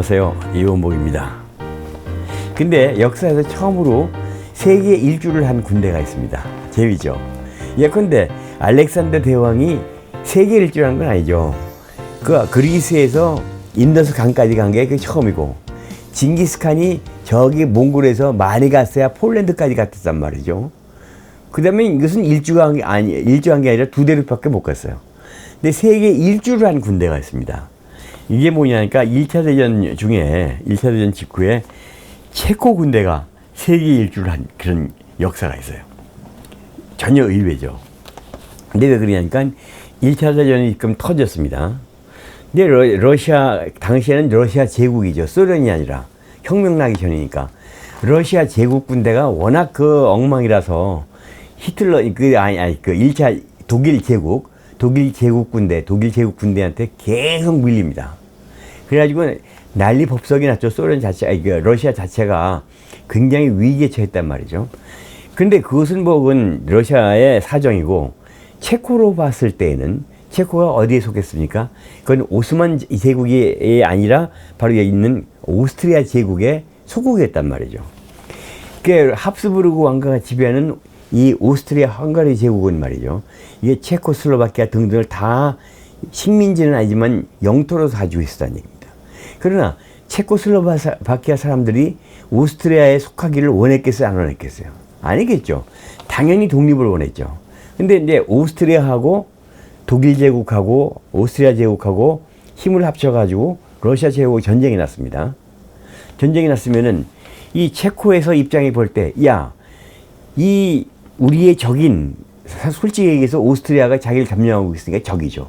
안녕하세요, 이원복입니다. 근데 역사에서 처음으로 세계 일주를 한 군대가 있습니다. 재미죠. 예컨대 알렉산더 대왕이 세계 일주를 한 건 아니죠. 그 그리스에서 인더스 강까지 간 게 그 처음이고, 징기스칸이 저기 몽골에서 많이 갔어야 폴란드까지 갔단 말이죠. 그 다음에 이것은 일주한 게 아니라 두 대륙밖에 못 갔어요. 근데 세계 일주를 한 군대가 있습니다. 이게 뭐냐니까 1차 대전 직후에 체코 군대가 세계 일주를 한 그런 역사가 있어요. 전혀 의외죠. 근데 왜 그러냐니까 1차 대전이 지금 터졌습니다. 근데 당시에는 러시아 제국이죠. 소련이 아니라 혁명 나기 전이니까. 러시아 제국 군대가 워낙 그 엉망이라서 히틀러, 그 1차 독일 제국 군대한테 계속 밀립니다. 그래가지고 난리 법석이 났죠. 러시아 자체가 굉장히 위기에 처했단 말이죠. 근데 그것은 그건 러시아의 사정이고, 체코로 봤을 때에는 체코가 어디에 속했습니까? 그건 오스만 제국이 아니라 바로 여기 있는 오스트리아 제국의 소국이었단 말이죠. 그 합스부르크 왕가가 지배하는 이 오스트리아 헝가리 제국은 말이죠, 이게 체코슬로바키아 등등을 다 식민지는 아니지만 영토로 가지고 있었다는 얘기입니다. 그러나 체코슬로바키아 사람들이 오스트리아에 속하기를 원했겠어요, 안 원했겠어요? 아니겠죠. 당연히 독립을 원했죠. 근데 이제 오스트리아하고 독일 제국하고 오스트리아 제국하고 힘을 합쳐가지고 러시아 제국이 전쟁이 났습니다. 전쟁이 났으면은 이 체코에서 입장이 볼 때, 이 우리의 적인, 솔직히 얘기해서 오스트리아가 자기를 점령하고 있으니까 적이죠.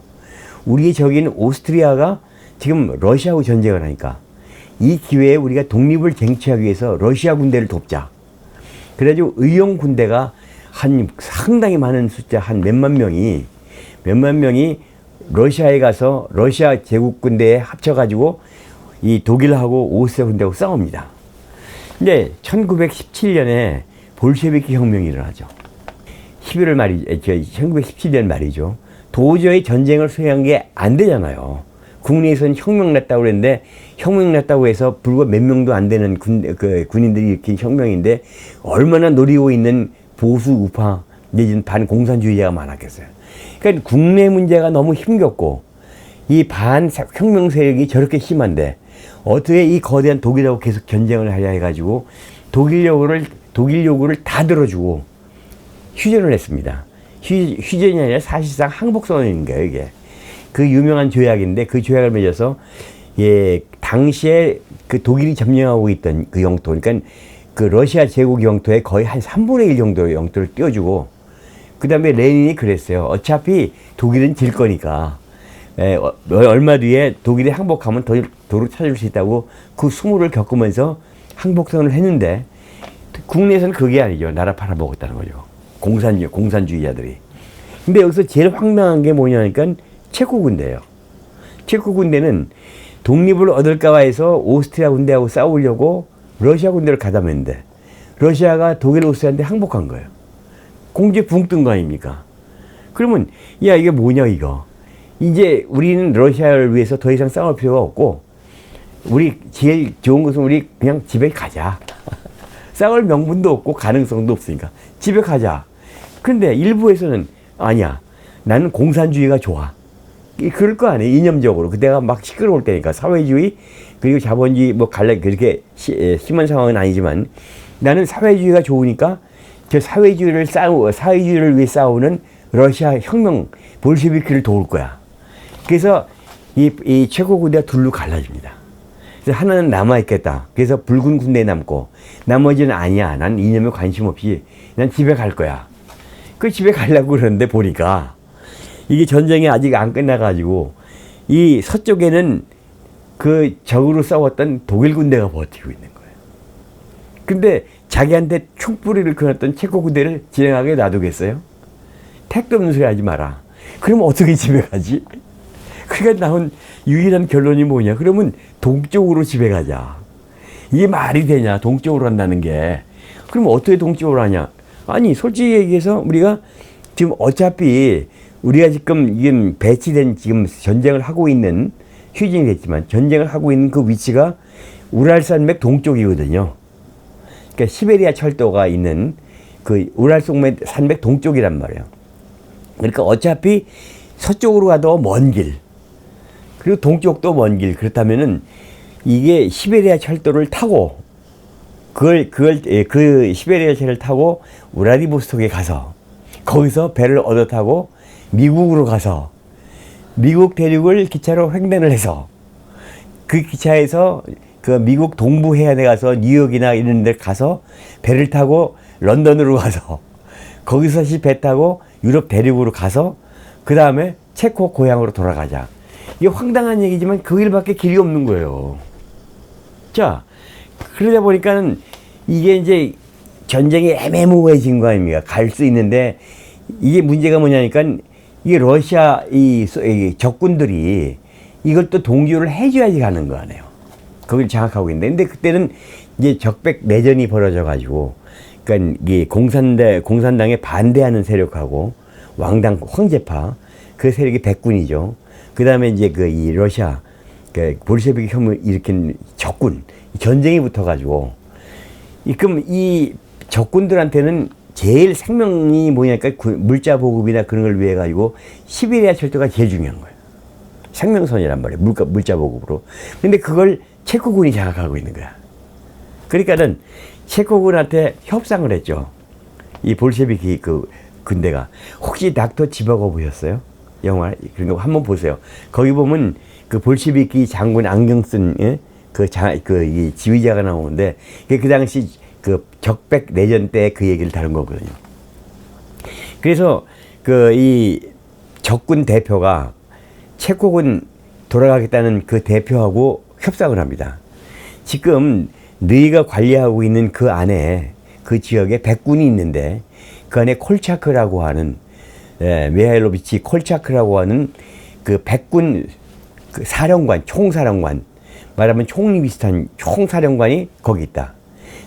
우리의 적인 오스트리아가 지금 러시아하고 전쟁을 하니까 이 기회에 우리가 독립을 쟁취하기 위해서 러시아 군대를 돕자. 그래가지고 의용 군대가 상당히 많은 숫자, 한 몇만 명이 러시아에 가서 러시아 제국 군대에 합쳐가지고 이 독일하고 오스트리아 군대하고 싸웁니다. 근데 1917년에 볼셰비키 혁명이 일어나죠. 1917년 말이죠. 도저히 전쟁을 수행한 게 안 되잖아요. 국내에서는 혁명 났다고 그랬는데, 혁명 났다고 해서 불과 몇 명도 안 되는 군인들이 일으킨 혁명인데, 얼마나 노리고 있는 보수 우파 내지는 반공산주의자가 많았겠어요. 그러니까 국내 문제가 너무 힘겹고, 이 반혁명 세력이 저렇게 심한데, 어떻게 이 거대한 독일하고 계속 전쟁을 하려 해가지고, 독일 요구를 다 들어주고 휴전을 했습니다. 휴전이 아니라 사실상 항복선언인 거예요, 이게. 그 유명한 조약인데, 그 조약을 맺어서, 당시에 그 독일이 점령하고 있던 그 영토, 그러니까 그 러시아 제국 영토의 거의 한 3분의 1 정도의 영토를 띄워주고, 그 다음에 레닌이 그랬어요. 어차피 독일은 질 거니까, 얼마 뒤에 독일이 항복하면 도로 찾을 수 있다고 그 수모를 겪으면서 항복선언을 했는데, 국내에서는 그게 아니죠. 나라 팔아먹었다는 거죠. 공산주의자들이. 근데 여기서 제일 황당한 게 뭐냐니까 체코 군대예요. 체코 군대는 독립을 얻을까 해서 오스트리아 군대하고 싸우려고 러시아 군대를 가담했는데, 러시아가 독일 오스트리아한테 항복한 거예요. 공주에 붕 뜬 거 아닙니까? 그러면 이게 뭐냐 이거. 이제 우리는 러시아를 위해서 더 이상 싸울 필요가 없고, 우리 제일 좋은 것은 우리 그냥 집에 가자. 싸울 명분도 없고 가능성도 없으니까 집에 가자. 근데 일부에서는 아니야, 나는 공산주의가 좋아. 그럴 거 아니에요, 이념적으로. 그때가 막 시끄러울 때니까. 사회주의 그리고 자본주의 그렇게 심한 상황은 아니지만, 나는 사회주의가 좋으니까 저 사회주의를 위해 싸우는 러시아 혁명 볼셰비키를 도울 거야. 그래서 이 체코 군대가 둘로 갈라집니다. 그래서 하나는 남아있겠다. 그래서 붉은 군대에 남고, 나머지는 아니야, 난 이념에 관심 없이 난 집에 갈 거야. 그 집에 가려고 그러는데 보니까 이게 전쟁이 아직 안 끝나가지고, 이 서쪽에는 그 적으로 싸웠던 독일 군대가 버티고 있는 거예요. 근데 자기한테 총뿌리를 끊었던 체코 군대를 진행하게 놔두겠어요? 택도 없는 소리 하지 마라. 그럼 어떻게 집에 가지? 그러니까 나온 유일한 결론이 뭐냐? 그러면 동쪽으로 집에 가자. 이게 말이 되냐? 동쪽으로 간다는 게. 그럼 어떻게 동쪽으로 하냐? 아니, 솔직히 얘기해서 우리가 지금 어차피 우리가 지금 배치된 지금 전쟁을 하고 있는, 휴전이 됐지만 전쟁을 하고 있는 그 위치가 우랄산맥 동쪽이거든요. 그러니까 시베리아 철도가 있는 그 우랄산맥 동쪽이란 말이에요. 그러니까 어차피 서쪽으로 가도 먼 길, 그리고 동쪽도 먼 길. 그렇다면은 이게 시베리아 철도를 타고 그 시베리아 철을 타고 우라디보스톡에 가서 거기서 배를 얻어 타고 미국으로 가서 미국 대륙을 기차로 횡단을 해서 그 기차에서 그 미국 동부 해안에 가서 뉴욕이나 이런 데 가서 배를 타고 런던으로 가서 거기서 다시 배 타고 유럽 대륙으로 가서 그 다음에 체코 고향으로 돌아가자. 이게 황당한 얘기지만 그 길밖에 길이 없는 거예요. 자, 그러다 보니까는 이게 이제 전쟁이 애매모호해진 거 아닙니까? 갈 수 있는데 이게 문제가 뭐냐니까 이게 러시아 이 적군들이 이걸 또 동조를 해줘야지 가는 거 아니에요. 그걸 장악하고 있는데, 근데 그때는 이제 적백 내전이 벌어져 가지고, 그러니까 이게 공산당에 반대하는 세력하고 왕당 황제파 그 세력이 백군이죠. 그 다음에 이제 그 이 러시아 그 볼셰비크 혐오를 일으킨 적군 전쟁이 붙어가지고, 그럼 이 적군들한테는 제일 생명이 뭐냐니까 물자 보급이나 그런 걸 위해 가지고 시베리아 철도가 제일 중요한 거예요. 생명선이란 말이에요. 물자 보급으로. 근데 그걸 체코군이 장악하고 있는 거야. 그러니까는 체코군한테 협상을 했죠. 이 볼셰비키 그 군대가. 혹시 닥터 지바고 보셨어요? 영화 그런 거 한번 보세요. 거기 보면 그 볼셰비키 장군 안경 쓴 이 지휘자가 나오는데 그 당시 그 적백 내전 때 그 얘기를 다룬 거거든요. 그래서 그 이 적군 대표가 체코군 돌아가겠다는 그 대표하고 협상을 합니다. 지금 너희가 관리하고 있는 그 안에 그 지역에 백군이 있는데 그 안에 콜차크라고 하는 미하일로비치 콜차크라고 하는 그 백군 그 사령관, 총사령관, 말하면 총리 비슷한 총사령관이 거기 있다.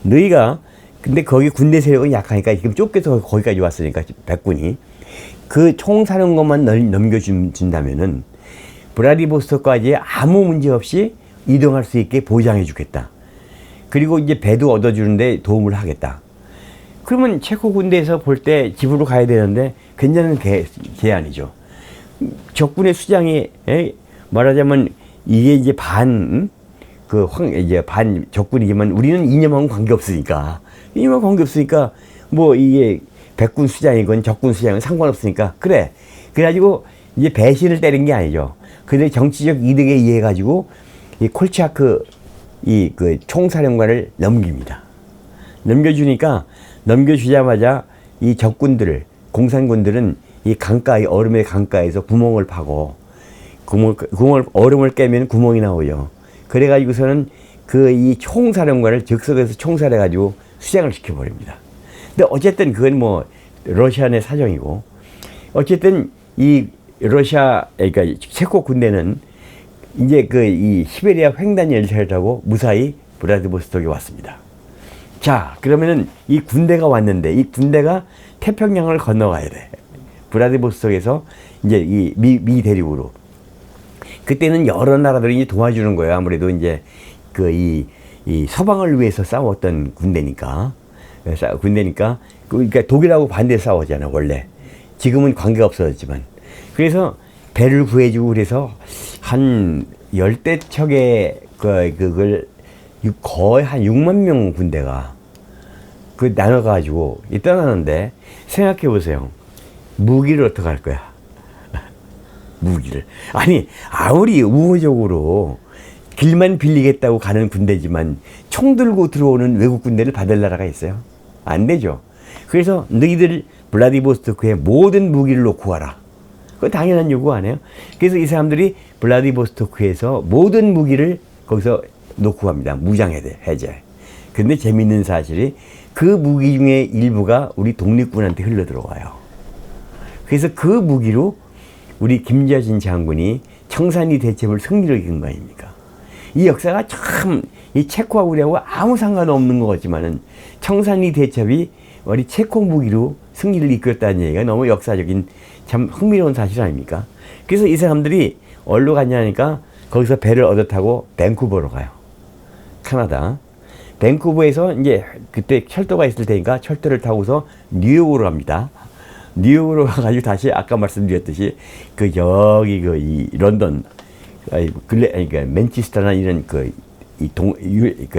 너희가 근데 거기 군대 세력은 약하니까 지금 쫓겨서 거기까지 왔으니까 백군이 그 총사령관만 넘겨준다면은 브라디보스토크까지 아무 문제 없이 이동할 수 있게 보장해 주겠다. 그리고 이제 배도 얻어주는데 도움을 하겠다. 그러면 체코 군대에서 볼 때 집으로 가야 되는데 괜찮은 제안이죠. 적군의 수장이 말하자면 이게 이제 반 적군이지만 우리는 이념하고 관계없으니까 뭐 이게 백군 수장이건 적군 수장은 상관없으니까 그래. 그래가지고 이제 배신을 때린 게 아니죠. 근데 정치적 이득에 의해 가지고 이 콜차크 그 총사령관을 넘깁니다. 넘겨주자마자 이 적군들, 공산군들은 이 강가에, 얼음의 강가에서 구멍을 파고, 얼음을 깨면 구멍이 나오죠. 그래가지고서는 그 이 총사령관을 즉석에서 총살해가지고 수장을 시켜버립니다. 근데 어쨌든 그건 뭐 러시아 내 사정이고, 어쨌든 이 러시아, 그러니까 체코 군대는 이제 그 이 시베리아 횡단 열차를 타고 무사히 브라디보스톡에 왔습니다. 자, 그러면은 이 군대가 왔는데 이 군대가 태평양을 건너가야 돼. 브라디보스톡에서 이제 이 미 대륙으로. 그때는 여러 나라들이 이제 도와주는 거예요. 아무래도 이제 그 이 서방을 위해서 싸웠던 군대니까. 그러니까 독일하고 반대 싸우잖아, 원래. 지금은 관계가 없어졌지만. 그래서 배를 구해주고 그래서 한 10대척의 그걸 거의 한 6만 명 군대가 그 나눠가지고 떠나는데 생각해 보세요. 무기를 어떻게 할 거야? 무기를. 아니, 아무리 우호적으로 길만 빌리겠다고 가는 군대지만 총 들고 들어오는 외국 군대를 받을 나라가 있어요? 안 되죠. 그래서 너희들 블라디보스토크에 모든 무기를 놓고 와라. 그건 당연한 요구 아니에요? 그래서 이 사람들이 블라디보스토크에서 모든 무기를 거기서 놓고 갑니다. 무장해제. 근데 재밌는 사실이 그 무기 중에 일부가 우리 독립군한테 흘러 들어와요. 그래서 그 무기로 우리 김여진 장군이 청산리 대첩을 승리로 이끈 거 아닙니까? 이 역사가 참, 이 체코하고 우리하고 아무 상관없는 것 같지만은 청산리 대첩이 우리 체코 무기로 승리를 이끌었다는 얘기가 너무 역사적인 참 흥미로운 사실 아닙니까? 그래서 이 사람들이 어디로 갔냐니까 거기서 배를 얻어 타고 밴쿠버로 가요. 캐나다. 밴쿠버에서 이제 그때 철도가 있을 테니까 철도를 타고서 뉴욕으로 갑니다. 뉴욕으로 가가지고 다시 아까 말씀드렸듯이 그 여기 그 이 런던, 그러니까 맨체스터나 이런 그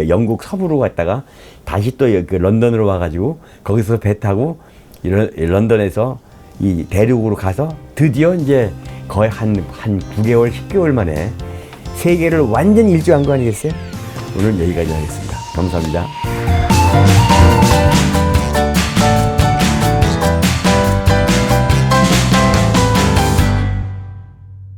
영국 서부로 갔다가 다시 또 그 런던으로 와가지고 거기서 배 타고 런던에서 이 대륙으로 가서 드디어 이제 거의 한 9개월, 10개월 만에 세계를 완전히 일주한 거 아니겠어요? 오늘 여기까지 하겠습니다. 감사합니다.